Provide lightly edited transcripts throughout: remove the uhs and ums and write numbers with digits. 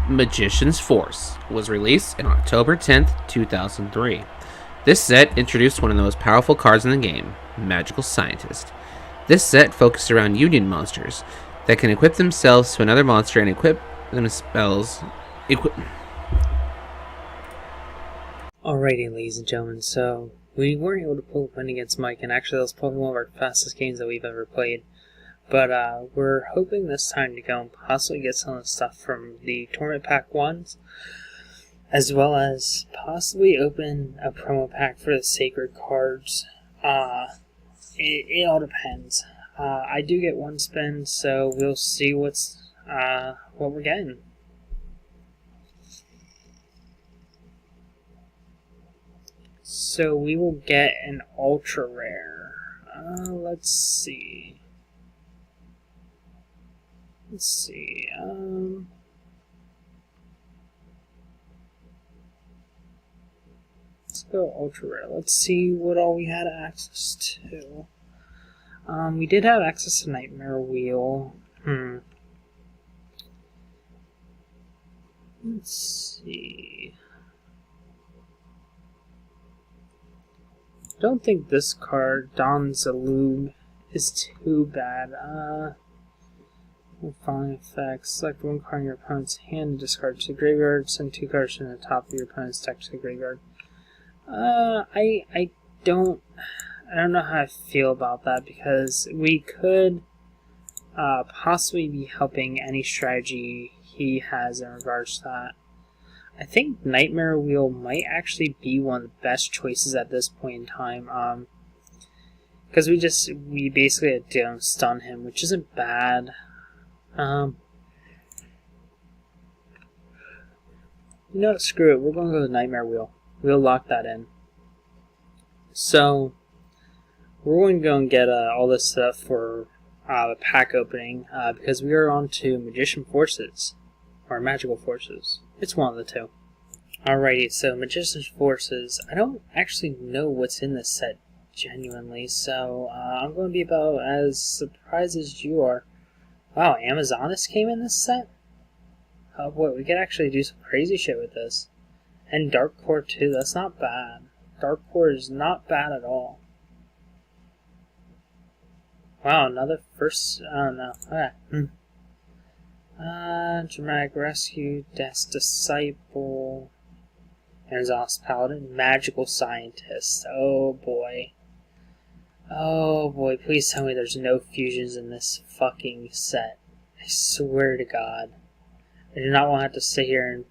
Magician's Force was released on October 10th, 2003. This set introduced one of the most powerful cards in the game, Magical Scientist. This set focused around Union monsters that can equip themselves to another monster and equip them spells. Alrighty, ladies and gentlemen, so we weren't able to pull a win against Mike, and actually that was probably one of our fastest games that we've ever played. But we're hoping this time to go and possibly get some of the stuff from the Tournament Pack 1s, as well as possibly open a promo pack for the Sacred cards. It all depends. I do get one spin, so we'll see what we're getting. So we will get an ultra rare. Let's see. Let's go ultra rare. Let's see what all we had access to. We did have access to Nightmare Wheel. Let's see. Don't think this card, Don Zalub, is too bad. Following effects: select one card in your opponent's hand and discard to the graveyard. Send 2 cards from the top of your opponent's deck to the graveyard. I don't know how I feel about that, because we could possibly be helping any strategy he has in regards to that. I think Nightmare Wheel might actually be one of the best choices at this point in time. Because we basically don't stun him, which isn't bad. You know what, screw it, we're going to go to Nightmare Wheel. We'll lock that in. So, we're going to go and get all this stuff for the pack opening, because we are on to Magician Forces, or Magical Forces. It's one of the two. Alrighty, so Magician's Forces. I don't actually know what's in this set, genuinely, so I'm going to be about as surprised as you are. Wow, Amazonas came in this set? Oh boy, we could actually do some crazy shit with this. And Dark Core too, that's not bad. Dark Core is not bad at all. Wow, another first, I don't know. Okay. Dramatic Rescue, Death's Disciple, Amazonas Paladin, Magical Scientist. Oh boy. Oh boy, please tell me there's no fusions in this fucking set. I swear to God. I do not want to have to sit here and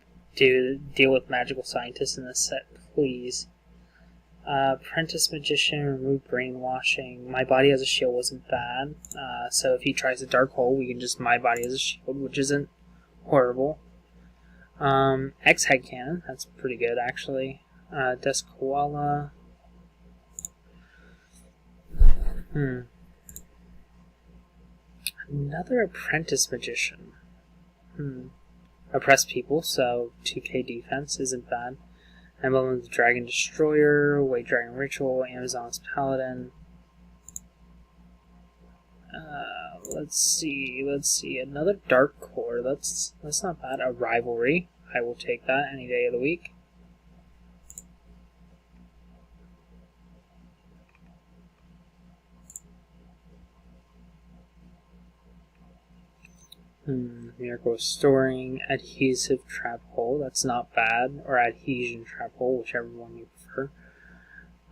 deal with Magical Scientists in this set, please. Apprentice Magician, remove Brainwashing. My Body as a Shield wasn't bad. So if he tries a Dark Hole, we can just My Body as a Shield, which isn't horrible. X-Head Cannon, that's pretty good actually. Desk Koala. Another Apprentice Magician. Oppress People, so 2k defense isn't bad. Emblem of the Dragon Destroyer, White Dragon Ritual, Amazonas Paladin. Let's see. Another Dark Core. That's not bad. A Rivalry. I will take that any day of the week. Miracle Restoring, Adhesive Trap Hole, that's not bad, or Adhesion Trap Hole, whichever one you prefer.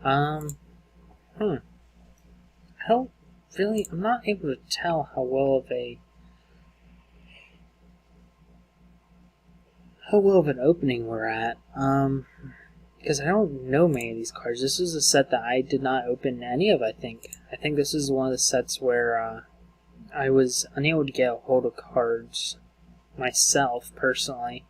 I'm not able to tell how well of an opening we're at, because I don't know many of these cards. This is a set that I did not open any of, I think. I think this is one of the sets where, I was unable to get a hold of cards myself, personally.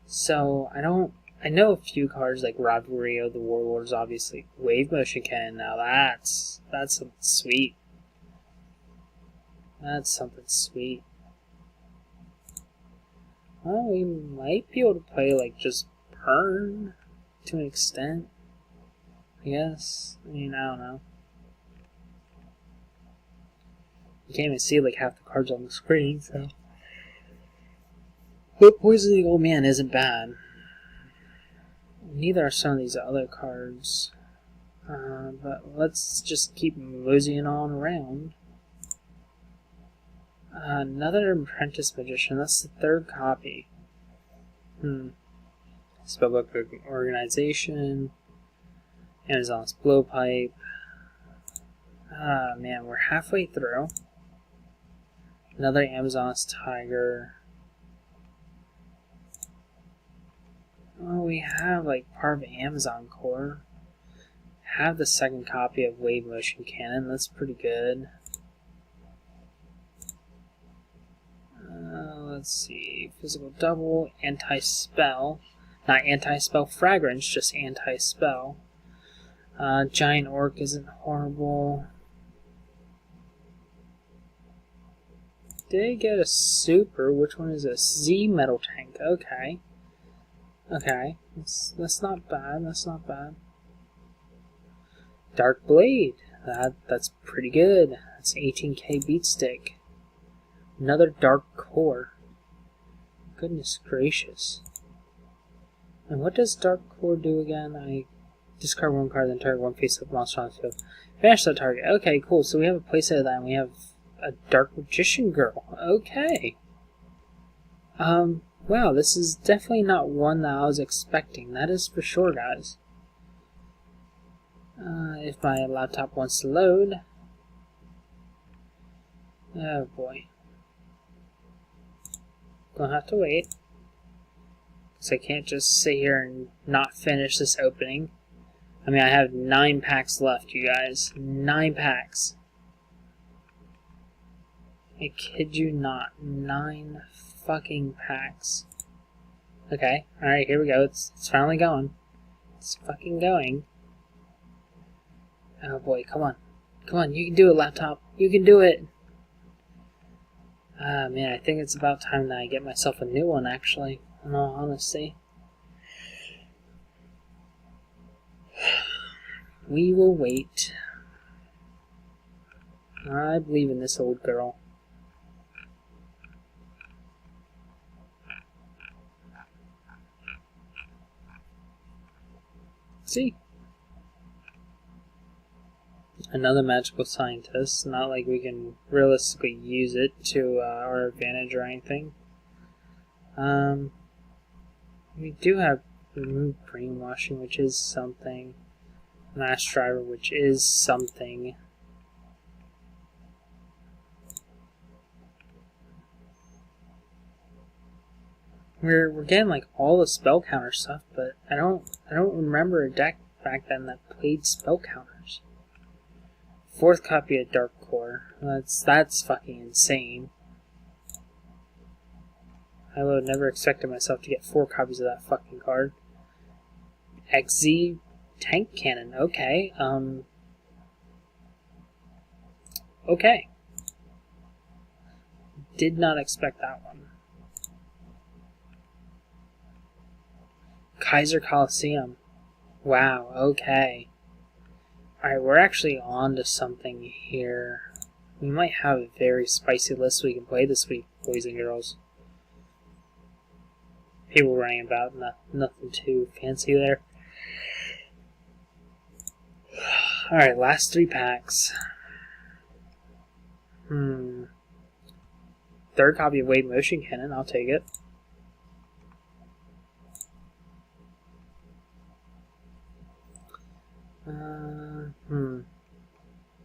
So, I know a few cards like Rivalry of the Warlords, obviously. Wave Motion Cannon, now that's something sweet. That's something sweet. Well, we might be able to play, like, just Burn, to an extent. I guess. I mean, I don't know. You can't even see like half the cards on the screen, so. But Poison the Old Man isn't bad. Neither are some of these other cards. But let's just keep moseying on around. Another Apprentice Magician. That's the third copy. Spellbook Organization. Amazon's Blowpipe. Man, we're halfway through. Another Amazon's Tiger. Oh, we have like part of Amazon Core. Have the second copy of Wave Motion Cannon. That's pretty good. Let's see. Physical Double, Anti-Spell. Not Anti-Spell Fragrance, just Anti-Spell. Giant Orc isn't horrible. Did I get a super? Which one is this? Z Metal Tank. Okay. Okay. That's not bad. That's not bad. Dark Blade. That's pretty good. That's 18k beat stick. Another Dark Core. Goodness gracious. And what does Dark Core do again? I discard one card, then target one face-up monster on the field. Finish that target. Okay, cool. So we have a playset of that, and we have a Dark Magician Girl. Okay. Wow, this is definitely not one that I was expecting. That is for sure, guys. If my laptop wants to load. Oh boy. Gonna have to wait. Because I can't just sit here and not finish this opening. I mean, I have 9 packs left, you guys. 9 packs. I kid you not. 9 fucking packs. Okay, alright, here we go. It's finally going. It's fucking going. Oh boy, come on. Come on, you can do it, laptop. You can do it! Ah, man, I think it's about time that I get myself a new one, actually. In all honesty. We will wait. I believe in this old girl. See? Another magical scientist. Not like we can realistically use it to our advantage or anything. We do have Remove Brainwashing, which is something. Mass Driver, which is something. We're getting like all the spell counter stuff, but I don't remember a deck back then that played spell counters. 4th copy of Dark Core. That's fucking insane. I would have never expected myself to get 4 copies of that fucking card. XZ Tank Cannon. Okay. Okay. Did not expect that one. Kaiser Coliseum. Wow, okay. Alright, we're actually on to something here. We might have a very spicy list we can play this week, boys and girls. People running about, nothing too fancy there. Alright, last 3 packs. 3rd copy of Wave Motion Cannon, I'll take it.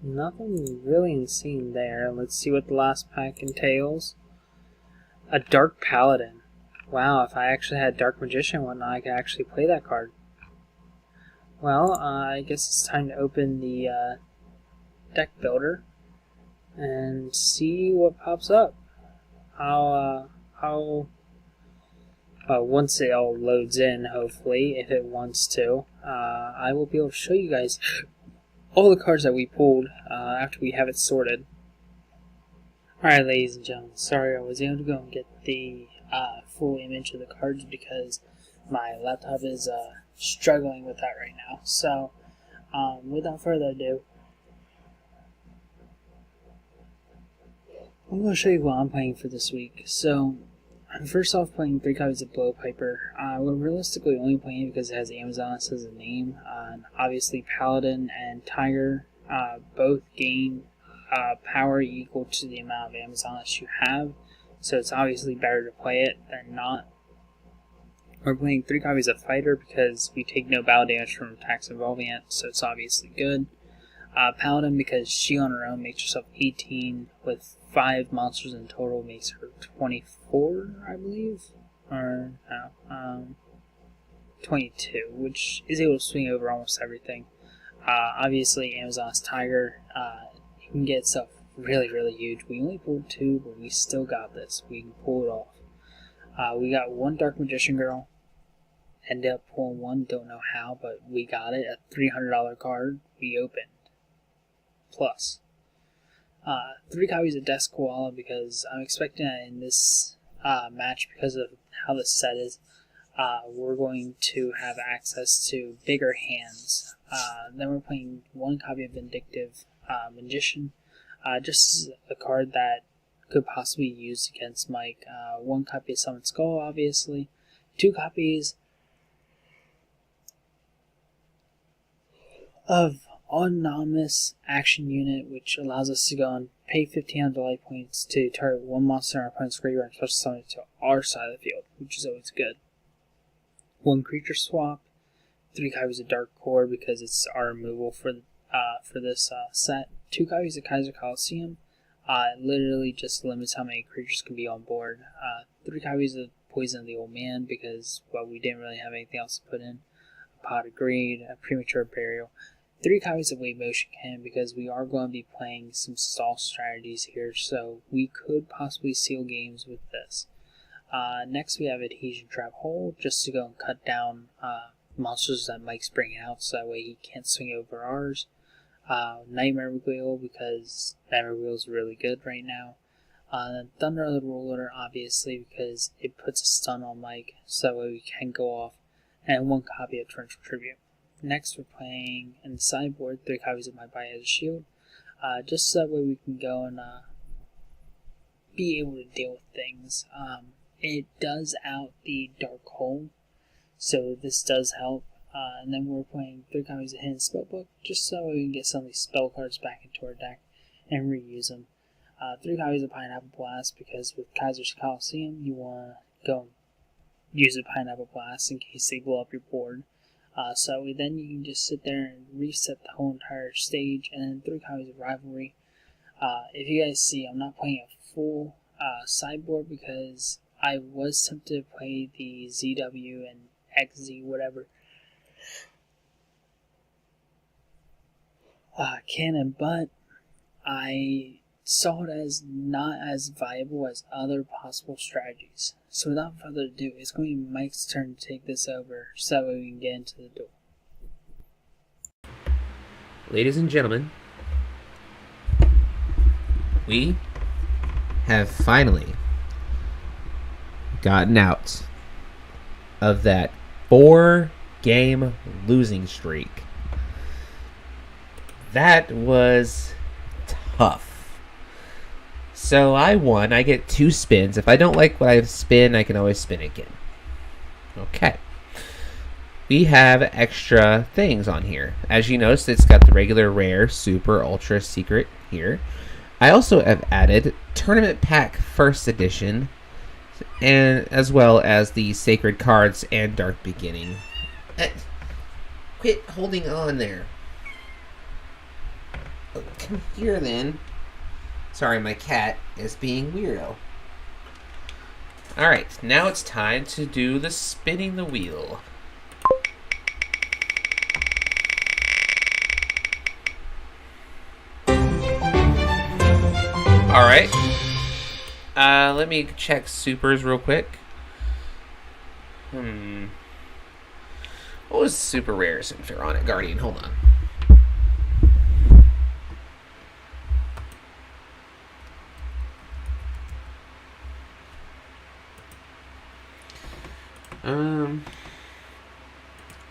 Nothing really insane there. Let's see what the last pack entails. A Dark Paladin. Wow, if I actually had Dark Magician and whatnot, I could actually play that card. Well, I guess it's time to open the deck builder and see what pops up. Once it all loads in, hopefully, if it wants to, I will be able to show you guys all the cards that we pulled after we have it sorted. Alright, ladies and gentlemen, sorry I was able to go and get the full image of the cards because my laptop is struggling with that right now. So, without further ado, I'm going to show you what I'm playing for this week. So, I'm first off playing 3 copies of Blowpiper. We're realistically only playing it because it has Amazonas as a name. And obviously, Paladin and Tiger both gain power equal to the amount of Amazonas you have. So it's obviously better to play it than not. We're playing 3 copies of Fighter because we take no battle damage from attacks involving it, so it's obviously good. Paladin because she on her own makes herself 18 with 5 monsters in total, makes her 24, I believe, or no, 22, which is able to swing over almost everything. Obviously, Amazon's Tiger, he can get stuff really, really huge. We only pulled 2, but we still got this. We can pull it off. We got 1 Dark Magician Girl. Ended up pulling 1, don't know how, but we got it. A $300 card we opened. Plus. 3 copies of Desk Koala because I'm expecting that in this match, because of how the set is, we're going to have access to bigger hands. Then we're playing 1 copy of Vindictive Magician. Just a card that could possibly be used against Mike. 1 copy of Summon Skull, obviously. 2 copies of Autonomous Action Unit, which allows us to go and pay 1500 life points to target 1 monster in our opponent's graveyard and special summon it to our side of the field, which is always good. 1 creature swap, 3 copies of Dark Core because it's our removal for this set. 2 copies of Kaiser Coliseum. It literally just limits how many creatures can be on board. 3 copies of Poison of the Old Man because, well, we didn't really have anything else to put in. A Pot of Greed, a Premature Burial. 3 copies of Wave Motion Cannon because we are going to be playing some stall strategies here, so we could possibly seal games with this. Next we have Adhesion Trap Hole, just to go and cut down monsters that Mike's bringing out, so that way he can't swing over ours. Nightmare Wheel because Nightmare Wheel is really good right now. Thunder the Ruler, obviously, because it puts a stun on Mike, so that way we can go off. And 1 copy of Torrential Tribute. Next, we're playing in the sideboard 3 copies of My Body as a Shield, just so that way we can go and be able to deal with things. It does out the Dark Hole, so this does help. And then we're playing 3 copies of Hidden Spellbook, just so we can get some of these spell cards back into our deck and reuse them. 3 copies of Pineapple Blast, because with Kaiser's Coliseum, you want to go and use a Pineapple Blast in case they blow up your board. So then you can just sit there and reset the whole entire stage, and then 3 copies of Rivalry. If you guys see, I'm not playing a full sideboard because I was tempted to play the ZW and XZ whatever cannon, but I saw it as not as viable as other possible strategies. So without further ado, it's going to be Mike's turn to take this over so that way we can get into the duel. Ladies and gentlemen, we have finally gotten out of that 4-game losing streak. That was tough. So I won. I get 2 spins. If I don't like what I spin, I can always spin again. Okay. We have extra things on here. As you notice, it's got the regular, rare, super, ultra, secret here. I also have added Tournament Pack First Edition, and as well as the Sacred Cards and Dark Beginning. Quit holding on there. Oh, come here then. Sorry, my cat is being weirdo. Alright, now it's time to do the spinning the wheel. Alright. Let me check supers real quick. What was super rares in Pharaonic Guardian? Hold on.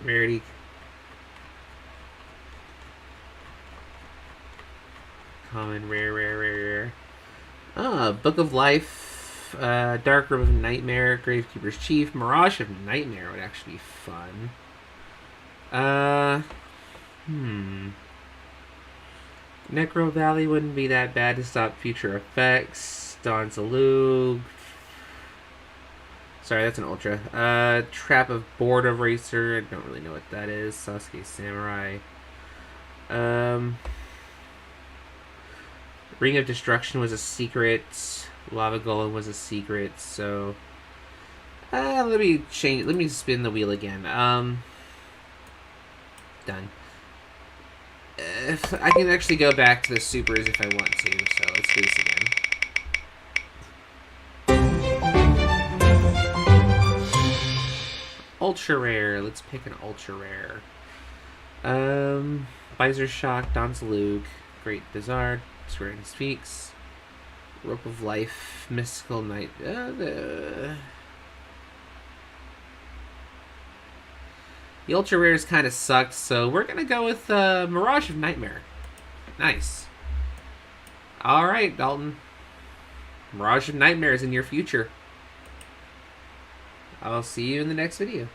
Rarity. Common, rare. Book of Life. Wolf, Dark Room of Nightmare, Gravekeeper's Chief, Mirage of Nightmare would actually be fun. Necro Valley wouldn't be that bad to stop future effects. Dawn Zalug. Sorry, that's an Ultra. Trap of Board of Racer. I don't really know what that is. Sasuke Samurai. Ring of Destruction was a secret. Lava Golem was a secret. So, let me change. Let me spin the wheel again. Done. If I can actually go back to the supers if I want to. So let's do this again. Ultra rare. Let's pick an ultra rare. Visor Shock, Donzalug, Great Bizarre, Square and Speaks, Rope of Life, Mystical Night. The ultra rares kind of sucked, so we're gonna go with Mirage of Nightmare. Nice. All right, Dalton. Mirage of Nightmare is in your future. I'll see you in the next video.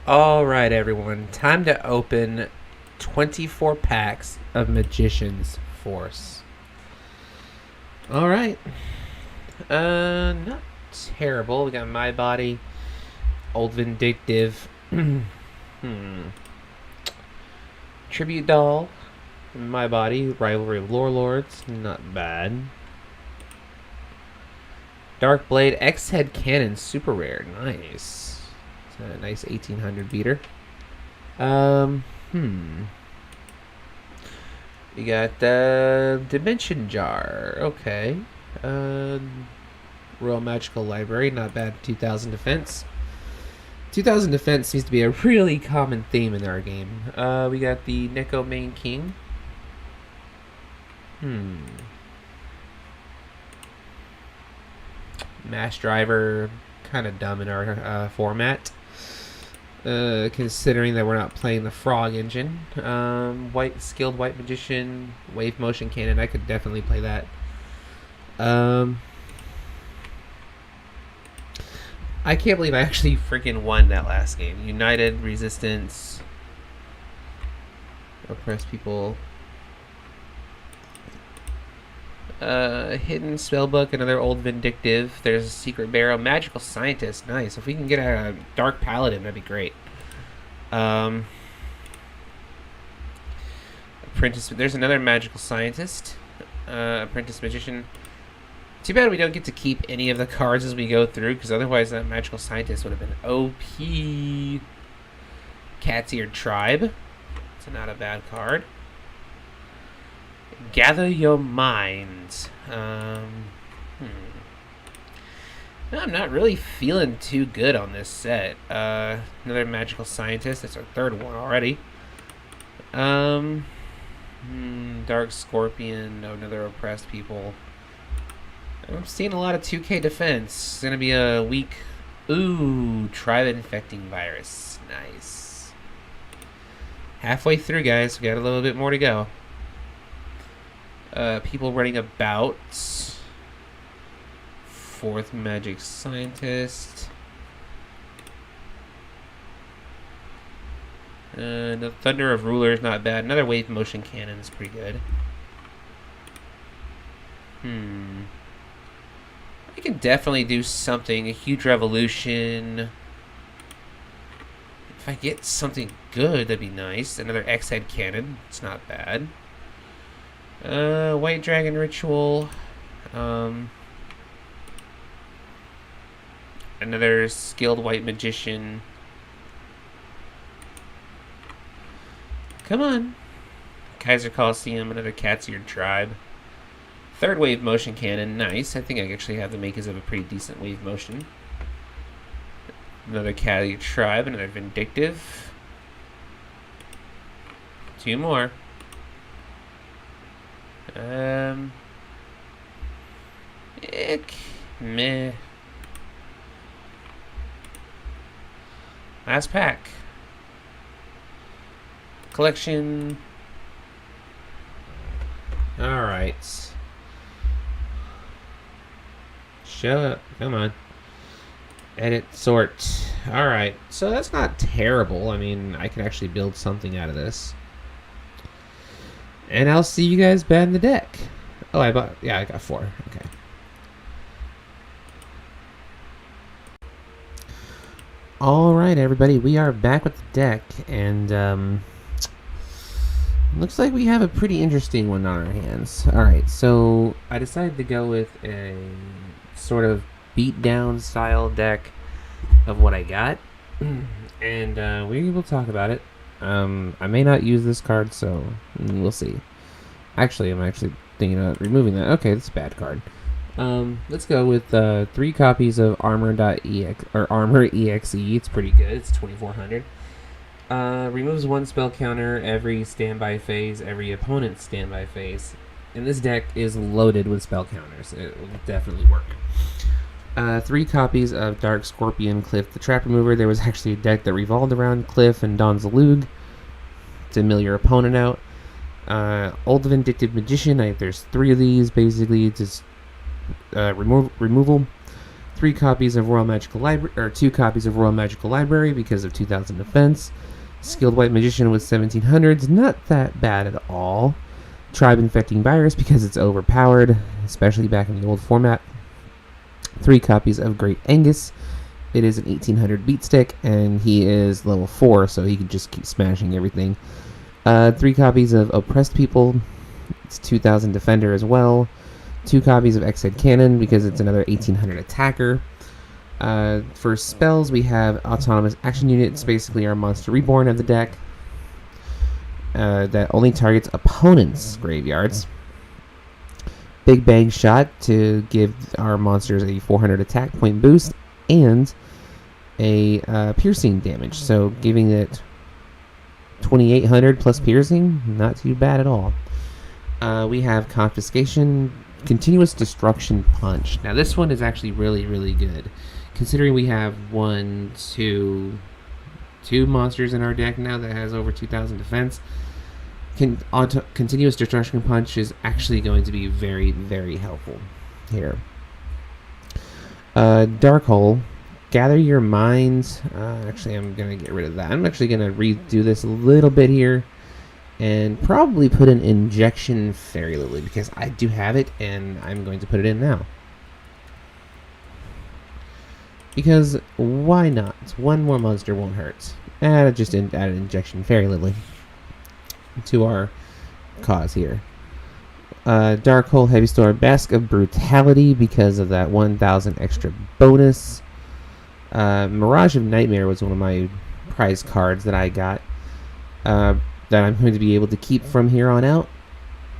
Alright, everyone. Time to open 24 packs of Magician's Force. Alright. Not terrible. We got My Body, Old Vindictive, Tribute Doll, My Body, Rivalry of Lore Lords. Not bad. Dark Blade, X-Head Cannon, super rare. Nice. It's a nice 1800 beater. We got Dimension Jar. Okay. Royal Magical Library, not bad. 2000 defense. 2000 defense seems to be a really common theme in our game. We got the Neko Main King. Mass Driver, kind of dumb in our format, considering that we're not playing the Frog Engine. Skilled White Magician, Wave Motion Cannon, I could definitely play that. I can't believe I actually freaking won that last game. United, Resistance, Oppress People. Hidden Spellbook, another Old Vindictive. There's a Secret Barrow, Magical Scientist. Nice. If we can get a Dark Paladin, that'd be great. Apprentice. There's another Magical Scientist. Apprentice Magician. Too bad we don't get to keep any of the cards as we go through, because otherwise that Magical Scientist would have been OP. Cat's Eared Tribe. It's not a bad card. Gather Your Mind. I'm not really feeling too good on this set. Another Magical Scientist. That's our third one already. Dark Scorpion. No, another Oppressed People. I'm seeing a lot of 2K defense. It's gonna be a weak. Ooh, Tribe Infecting Virus. Nice. Halfway through, guys. We got a little bit more to go. People running about. Fourth Magic Scientist. The Thunder of Rulers, not bad. Another Wave Motion Cannon is pretty good. I can definitely do something. A Huge Revolution. If I get something good, that'd be nice. Another X-Head Cannon. It's not bad. White Dragon Ritual. Another Skilled White Magician. Come on. Kaiser Coliseum, another Cat's Eared Tribe. Third Wave Motion Cannon, nice. I think I actually have the makers of a pretty decent Wave Motion. Another Cat's Eared Tribe, another Vindictive. Two more. Meh. Last pack. Collection. Alright. show up. Come on. Edit, sort. Alright, so that's not terrible. I mean, I can actually build something out of this. And I'll see you guys back in the deck. Oh, I got 4. Okay. Alright, everybody, we are back with the deck, and looks like we have a pretty interesting one on our hands. Alright, so I decided to go with a sort of beat-down style deck of what I got, and we will talk about it. I may not use this card, so we'll see. Actually, I'm actually thinking about removing that. Okay, that's a bad card. Let's go with 3 copies of Armor.exe, or Armor EXE. It's pretty good. It's 2,400. Removes 1 spell counter every standby phase, every opponent's standby phase. And this deck is loaded with spell counters. It will definitely work. 3 copies of Dark Scorpion Cliff the Trap Remover. There was actually a deck that revolved around Cliff and Don Zalug to mill your opponent out. Old Vindictive Magician. There's 3 of these, basically, just removal. 3 copies of Royal Magical Library, or 2 copies of Royal Magical Library because of 2,000 defense. Skilled White Magician with 1,700s. Not that bad at all. Tribe Infecting Virus because it's overpowered, especially back in the old format. 3 copies of Great Angus. It is an 1,800 beat stick, and he is level 4, so he can just keep smashing everything. 3 copies of Oppressed People. It's 2,000 defender as well. 2 copies of X-Head Cannon because it's another 1,800 attacker. For spells, we have Autonomous Action Unit. It's basically our Monster Reborn of the deck. That only targets opponents' graveyards. Big Bang Shot to give our monsters a 400 attack point boost and a piercing damage. So giving it 2,800 plus piercing, not too bad at all. We have Confiscation, Continuous Destruction Punch. Now this one is actually really, really good, considering we have 2 monsters in our deck now that has over 2,000 defense. Continuous Destruction Punch is actually going to be very, very helpful here. Dark Hole, Gather Your Mind. Actually, I'm going to get rid of that. I'm actually going to redo this a little bit here and probably put an Injection Fairy Lily because I do have it and I'm going to put it in now. Because why not? 1 more monster won't hurt. And just add an Injection Fairy Lily to our cause here. Dark Hole, Heavy Storm, Mask of Brutality because of that 1,000 extra bonus. Mirage of Nightmare was one of my prize cards that I got that I'm going to be able to keep from here on out.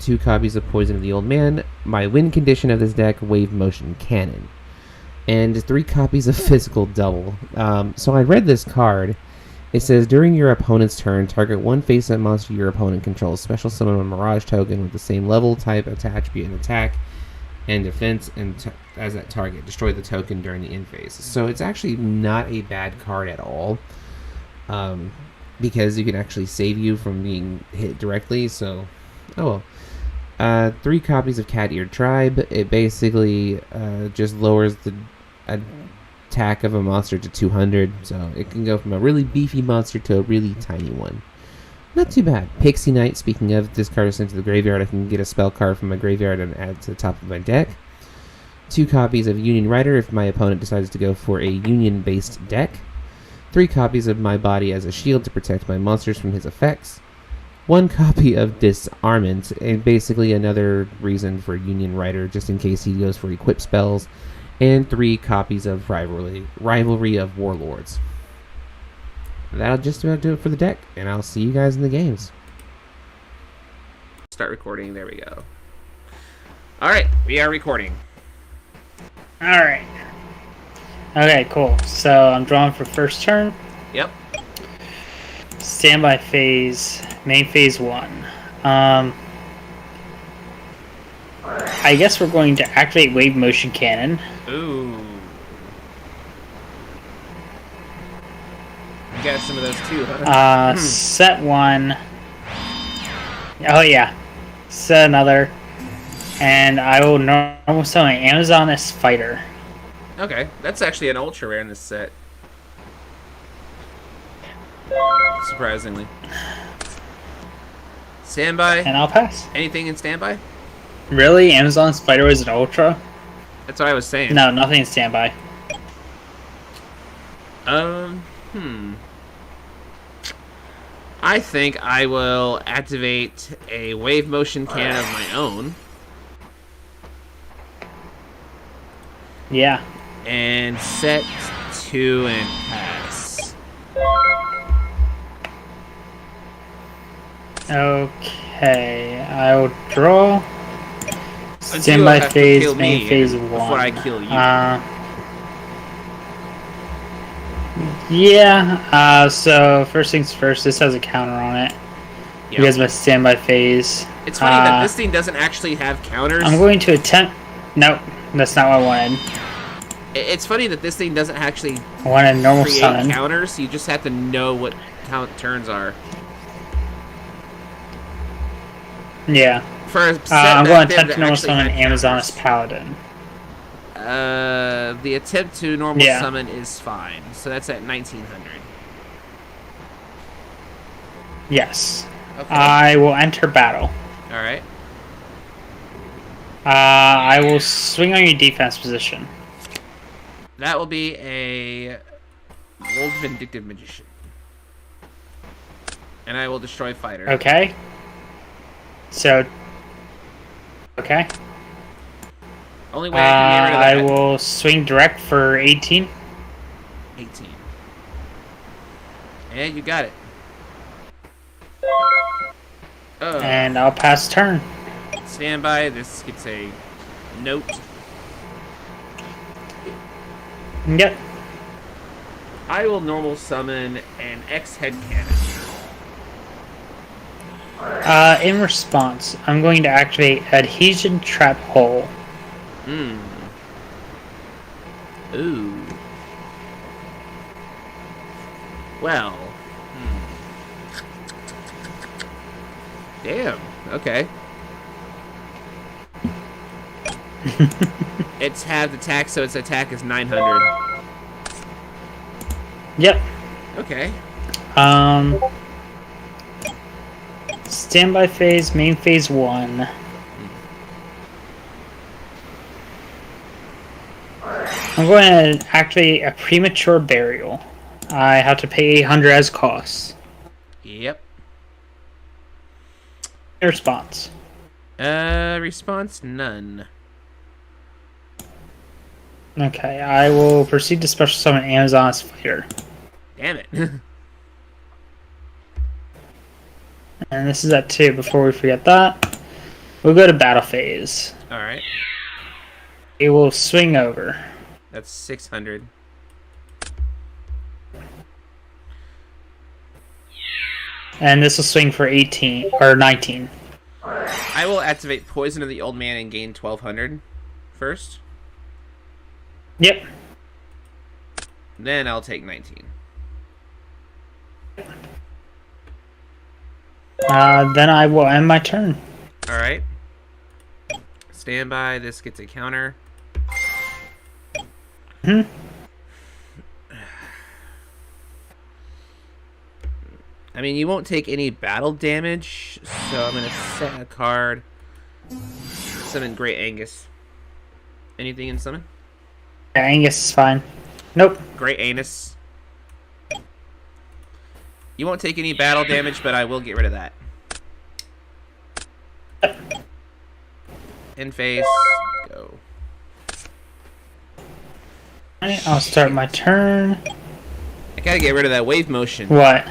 2 copies of Poison of the Old Man. My win condition of this deck, Wave Motion Cannon. And 3 copies of Physical Double. So I read this card. It says, during your opponent's turn, target 1 face-up monster your opponent controls. Special summon a Mirage token with the same level, type, attribute, and attack, and defense as that target. Destroy the token during the end phase. So it's actually not a bad card at all, because you can actually save you from being hit directly. So, oh well. 3 copies of Cat-Eared Tribe. It basically just lowers the attack of a monster to 200, so it can go from a really beefy monster to a really tiny one. Not too bad. Pixie Knight, speaking of, this card is sent to the graveyard. I can get a spell card from my graveyard and add it to the top of my deck. 2 copies of Union Rider if my opponent decides to go for a Union-based deck. 3 copies of My Body as a shield to protect my monsters from his effects. 1 copy of Disarmament, and basically another reason for Union Rider, just in case he goes for equip spells. And 3 copies of Rivalry of Warlords. That'll just about do it for the deck, and I'll see you guys in the games. Start recording. There we go. Alright, we are recording. Alright. Okay, cool. So I'm drawing for first turn. Yep. Standby phase, main phase 1. I guess we're going to activate Wave Motion Cannon. Ooh. You got some of those too, huh? Set 1. Oh yeah. Set another. And I will normal summon Amazoness Fighter. Okay, that's actually an ultra rare in this set. Surprisingly. Standby. And I'll pass. Anything in standby? Really? Amazon Spider was an Ultra? That's what I was saying. No, nothing in standby. Hmm. I think I will activate a wave motion cannon of my own. Yeah. And set 2 and pass. Okay, I'll draw. Until you Standby have to phase, kill main me phase 1. before I kill you. Yeah, so first things first, this has a counter on it. Yep. Because my standby phase. It's funny that this thing doesn't actually have counters. I'm going to attempt. Nope, that's not what I wanted. It's funny that this thing doesn't actually I wanted normal create summon. counters. You just have to know how turns are. Yeah. For a set I'm back going to then attempt that to normal actually summon had Amazoness counters. Paladin. The attempt to normal Yeah. summon is fine. So that's at 1900. Yes. Okay. I will enter battle. Alright. I will swing on your defense position. That will be a Old Vindictive Magician. And I will destroy fighter. Okay. So. Okay. Only way I can get rid of that. I will swing direct for 18. 18. Yeah, you got it. And I'll pass turn. Stand by. This gets a note. Yep. I will normal summon an X-Head Cannon. In response, I'm going to activate Adhesion Trap Hole. Ooh. Well. Damn. Okay. It's halved attack, so its attack is 900. Yep. Okay. Standby phase, main phase 1. I'm going to activate a Premature Burial. I have to pay 800 as cost. Yep. Response. Response none. Okay, I will proceed to special summon Amazon's Fighter. Damn it. And this is at 2 before we forget that. We'll go to battle phase. Alright. It will swing over. That's 600. And this will swing for 18 or 19. I will activate Poison of the Old Man and gain 1200 first. Yep. Then I'll take 19. Then I will end my turn. Alright. Stand by. This gets a counter. I mean, you won't take any battle damage, so I'm going to set a card. Summon Great Angus. Anything in summon? Yeah, Angus is fine. Nope. Great Anus. You won't take any battle damage, but I will get rid of that. In phase. Go. Alright, I'll start my turn. I gotta get rid of that wave motion. What?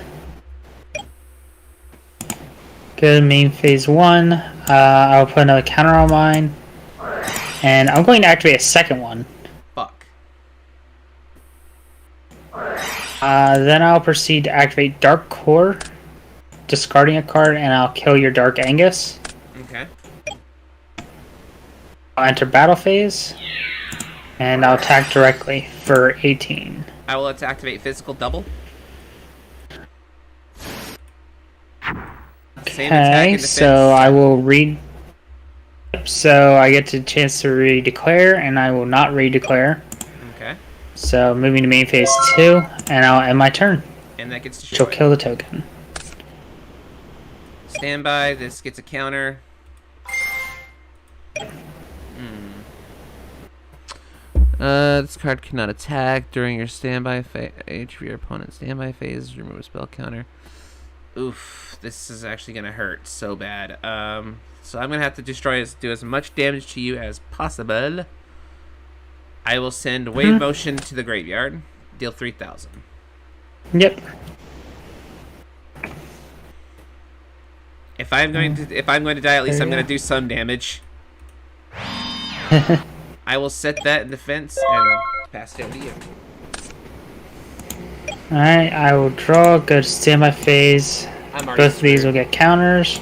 Good, main phase 1. I'll put another counter on mine. And I'm going to activate a second one. Fuck. Then I'll proceed to activate Dark Core, discarding a card, and I'll kill your Dark Angus. Okay. I'll enter battle phase, and I'll attack directly for 18. I will activate physical double. Same attack Okay, and defense. so I will read. So I get the chance to redeclare, and I will not redeclare. So moving to main phase 2, and I'll end my turn. And that gets She'll destroyed. kill the token. Standby. This gets a counter. This card cannot attack during your standby phase of your opponent's standby phase. Remove a spell counter. Oof, this is actually gonna hurt so bad. So I'm gonna have to do as much damage to you as possible. I will send Wave Motion to the graveyard. Deal 3,000. Yep. If I'm going to die, at least I'm going to do some damage. I will set that in defense and pass it over to you. Alright, I will draw, go to standby phase. Both of these will get counters.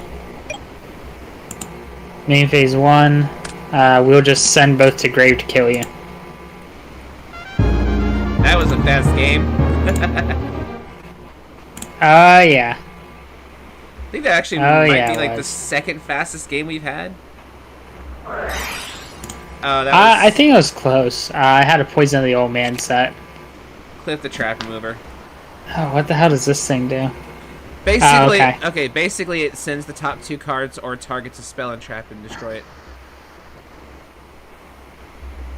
Main phase 1. We'll just send both to grave to kill you. That was a fast game. Yeah. I think that actually might be like the second fastest game we've had. Oh, that was... I think it was close. I had a Poison of the Old Man set. Clip the trap remover. Oh, what the hell does this thing do? Basically, okay, basically it sends the top 2 cards or targets a spell and trap and destroy it.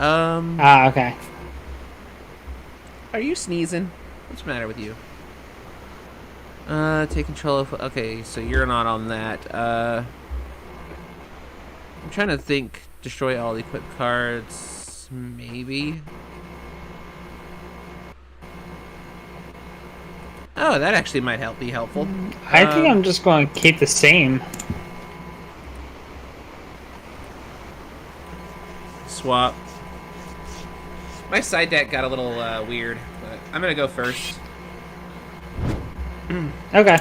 Okay. Are you sneezing? What's the matter with you? Take control of... Okay, so you're not on that. I'm trying to think. Destroy all the equipped cards. Maybe. Oh, that actually might be helpful. I think I'm just going to keep the same. Swap. My side deck got a little weird, but I'm going to go first. Okay.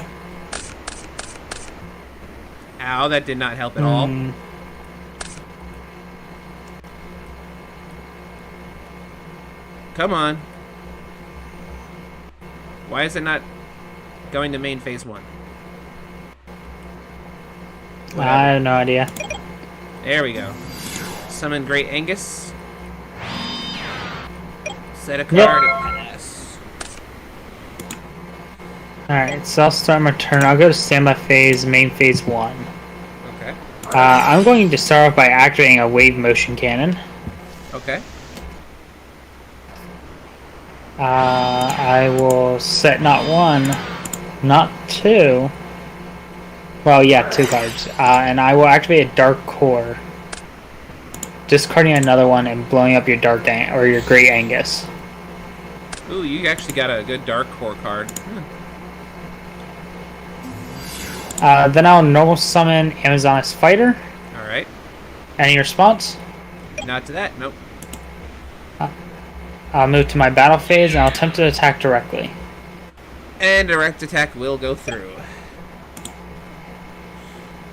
Ow, that did not help at all. Come on. Why is it not going to main phase 1? I have no idea. There we go. Summon Great Angus. Set a card and pass. Alright, so I'll start my turn. I'll go to standby phase, main phase 1. Okay. I'm going to start off by activating a Wave Motion Cannon. Okay. I will set not 1, not 2. Well, yeah, 2 cards. And I will activate a Dark Core. Discarding another one and blowing up your your Great Angus. Ooh, you actually got a good Dark Core card. Then I'll normal summon Amazoness Fighter. Alright. Any response? Not to that, nope. I'll move to my battle phase and I'll attempt to attack directly. And direct attack will go through.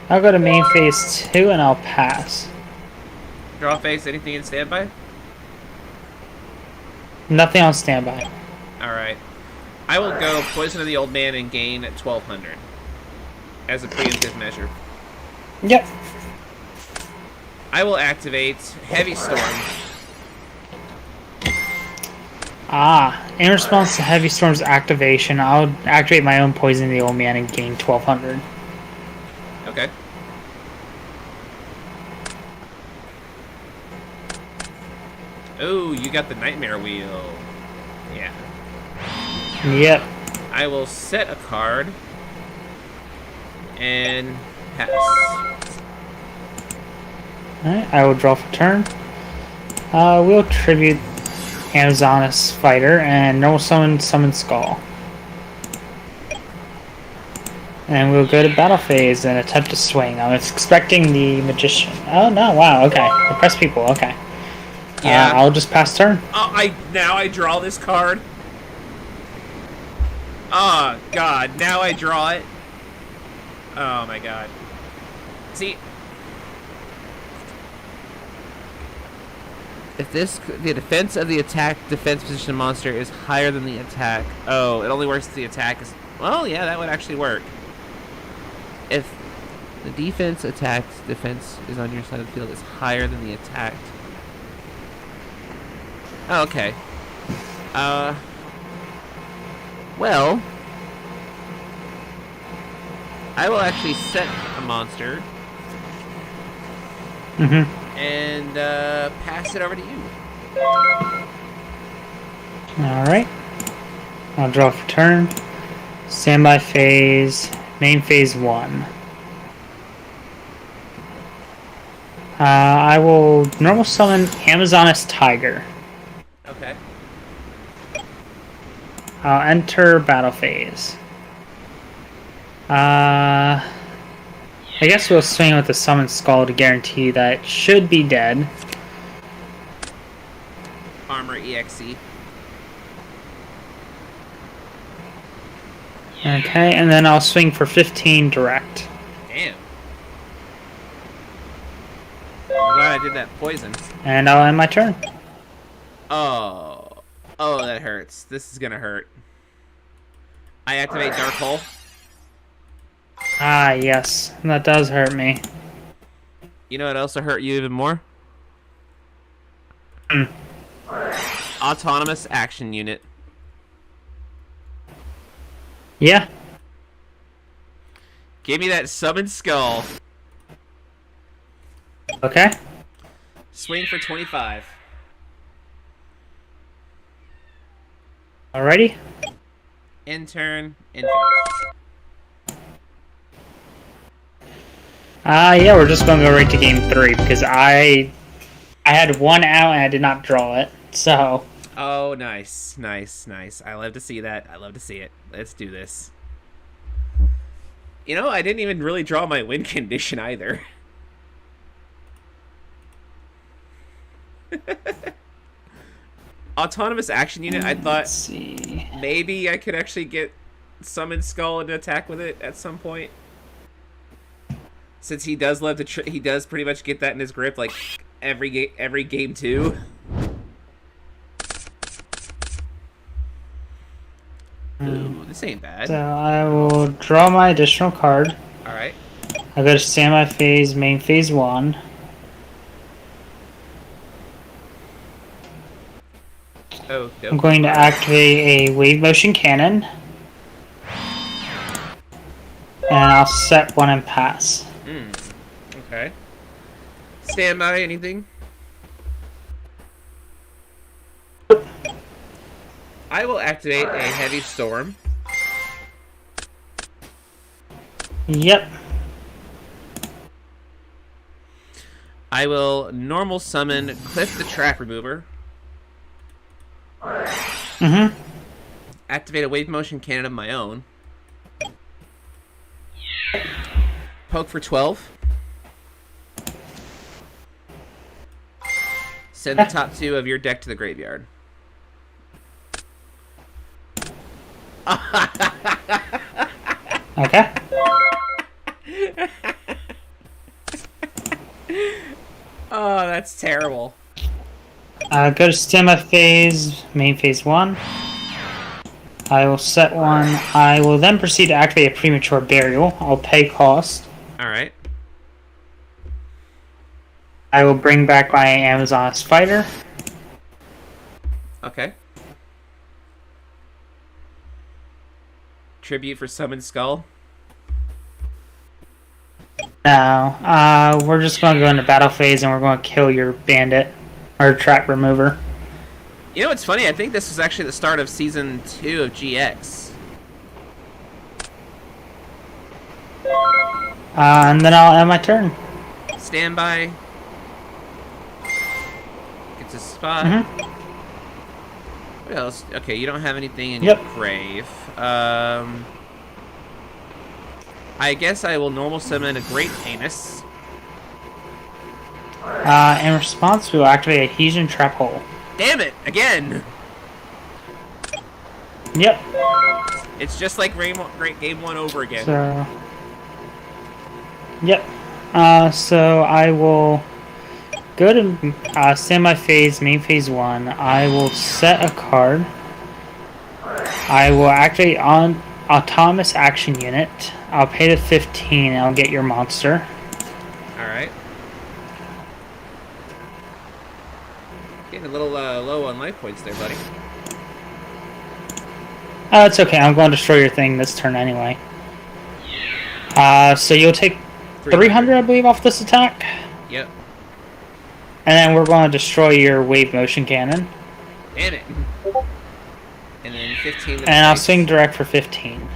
I'll go to main phase 2 and I'll pass. Draw phase, anything in standby? Nothing on standby. Alright. I will go Poison of the Old Man and gain at 1,200. As a preemptive measure. Yep. I will activate Heavy Storm. In response to Heavy Storm's activation, I'll activate my own Poison of the Old Man and gain 1,200. Okay. Oh, you got the Nightmare Wheel. Yeah. Yep. I will set a card. And pass. Alright, I will draw for turn. We'll tribute Amazoness Fighter and normal summon Skull. And we'll go to battle phase and attempt to swing. I'm expecting the Magician. Oh no, wow, okay. Impress people, okay. Yeah. I'll just pass turn. Oh, now I draw this card. Oh god, now I draw it. Oh my god. See, if the defense of the defense position monster is higher than the attack. Oh, it only works if the attack is... Well, yeah, that would actually work. If the defense is on your side of the field is higher than the attacked. Oh, okay. Well, I will actually set a monster and pass it over to you. Alright. I'll draw for turn. Standby phase. Main phase 1. I will normal summon Amazoness Tiger. Okay. I'll enter battle phase. I guess we'll swing with the Summon Skull to guarantee that it should be dead. Armor EXE. Okay, and then I'll swing for 15 direct. Damn. I'm glad I did that poison. And I'll end my turn. Oh. Oh, that hurts. This is gonna hurt. I activate Dark Hole. Ah, yes. That does hurt me. You know what else will hurt you even more? Autonomous Action Unit. Yeah. Give me that Summon Skull. Okay. Swing for 25. Alrighty. End turn. Yeah, we're just going to go right to game 3 because I had one out and I did not draw it. So. Oh, nice. Nice. I love to see that. I love to see it. Let's do this. You know, I didn't even really draw my win condition either. Autonomous Action Unit, I thought maybe I could actually get Summon Skull and attack with it at some point. Since he does love to he does pretty much get that in his grip like every game 2. Ooh, this ain't bad. So I will draw my additional card. Alright. I'll go to standby phase, main phase 1. Oh, no. I'm going to activate a wave motion cannon. And I'll set one and pass. Okay. Stand by anything? I will activate a heavy storm. Yep. I will normal summon Cliff the Trap Remover. Activate a wave motion cannon of my own. Poke for 12. Send the top 2 of your deck to the graveyard. Okay. Oh, that's terrible. Go to standby phase, main phase 1. I will set one. I will then proceed to activate a premature burial. I'll pay cost. Alright. I will bring back my Amazoness Fighter. Okay. Tribute for Summon Skull. No, we're just going to go into battle phase and we're going to kill your bandit or trap remover. You know what's funny? I think this was actually the start of Season 2 of GX. And then I'll end my turn. Standby. Gets a spot. What else? Okay, you don't have anything in your grave. I guess I will normal summon a Great Anus. In response, we will activate a Hesian Trap Hole. Damn it! Again! Yep. It's just like Great Game 1 over again. So... Yep. So I will go to standby phase, main phase 1. I will set a card. I will activate on Autonomous Action Unit. I'll pay the 15 and I'll get your monster. Alright. Getting a little low on life points there, buddy. Oh, it's okay. I'm going to destroy your thing this turn anyway. So you'll take 300, I believe, off this attack. Yep. And then we're going to destroy your wave motion cannon. Damn it. And then 15. And I'll swing direct for 15.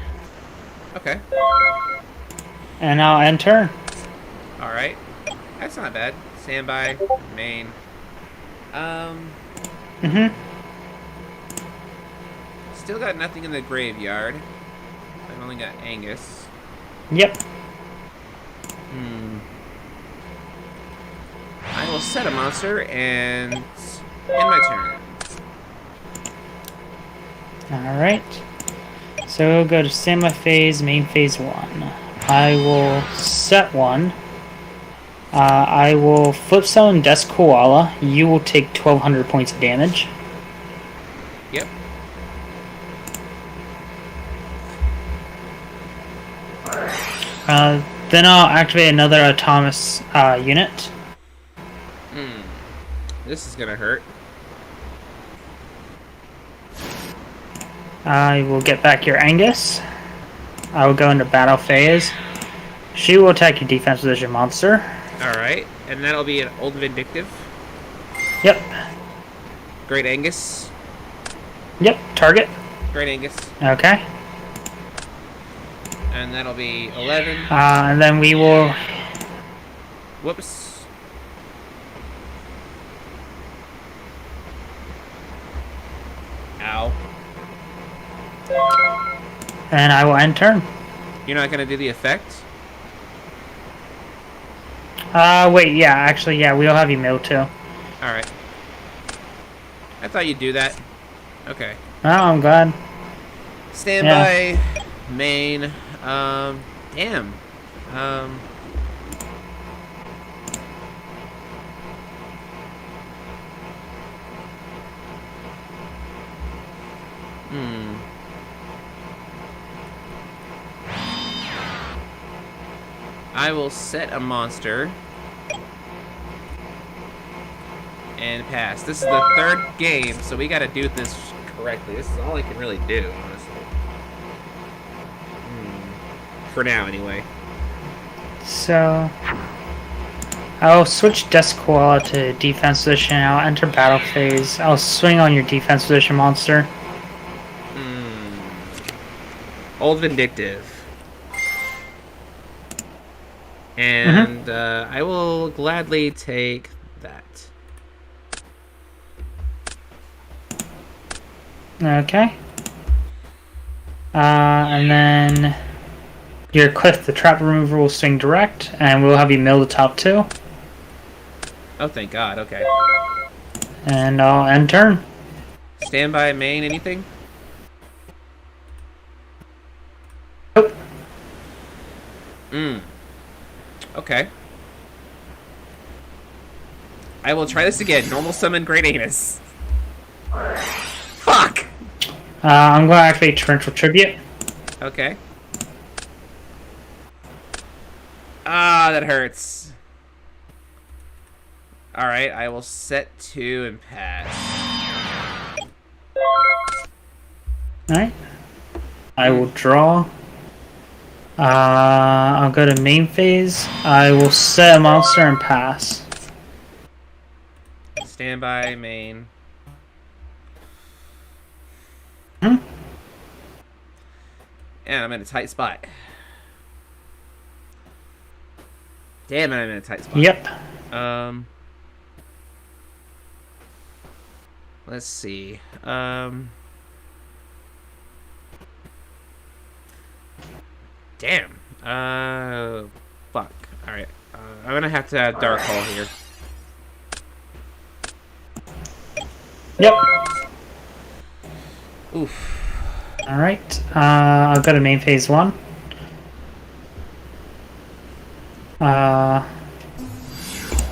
Okay. And I'll end turn. Alright. That's not bad. Standby. Main. Still got nothing in the graveyard. I've only got Angus. Yep. I will set a monster and end my turn. Alright. So we'll go to standby phase, main phase 1. I will set one. I will flip summon Desk Koala. You will take 1,200 points of damage. Yep. Then I'll activate another autonomous unit. This is gonna hurt. I will get back your Angus. I will go into battle phase. She will attack your defense position monster. Alright. And that'll be an Old Vindictive. Yep. Great Angus. Yep. Target. Great Angus. Okay. And that'll be 11. And then we will... Whoops. Ow. And I will end turn. You're not gonna do the effect? Wait, yeah, actually, yeah, we'll have you mill too. Alright. I thought you'd do that. Okay. Oh, I'm glad. Standby. Main. Damn. I will set a monster and pass. This is the third game, so we gotta do this correctly. This is all I can really do, honestly. For now, anyway. So... I'll switch Desk Koala to defense position. I'll enter battle phase. I'll swing on your defense position monster. Old Vindictive. And I will gladly take that. Okay. And then your Cliff the Trap Remover will swing direct, and we'll have you mill the top two. Oh, thank God. Okay. And I'll end turn. Standby, main, anything? Nope. Okay. I will try this again. Normal summon Great Anus. Fuck! I'm going to activate Torrential Tribute. Okay. Ah, that hurts. Alright, I will set 2 and pass. Alright. I will draw. I'll go to main phase. I will set a monster and pass. Standby, main. Hmm? And I'm in a tight spot. Damn it, I'm in a tight spot. Yep. Let's see. Damn. Fuck. Alright. I'm gonna have to add Dark Hole here. Yep. Oof. Alright. I'll go to main phase 1. I'm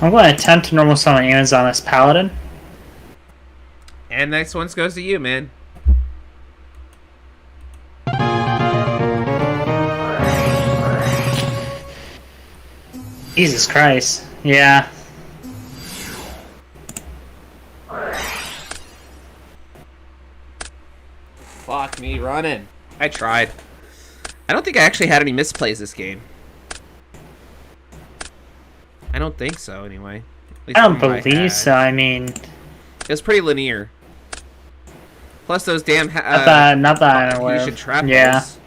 going to attempt to normal summon Amazoness Paladin. And next one goes to you, man. Jesus Christ. Yeah. Fuck me running. I tried. I don't think I actually had any misplays this game. I don't think so, anyway. At least I don't from what believe had. so. I mean, It was pretty linear. Plus those damn not that I'm aware you should of. trap Yeah. those.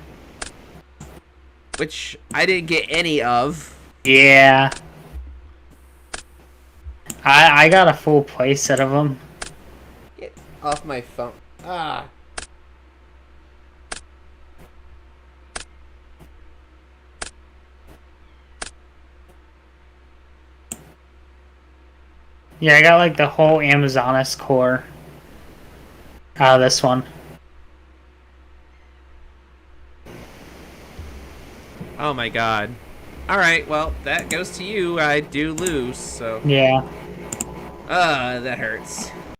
Which I didn't get any of. Yeah. I got a full playset of them. Get off my phone. Ah. Yeah, I got like the whole Amazonas core out of this one. Oh my god. Alright, well, that goes to you. I do lose, so. Yeah. That hurts.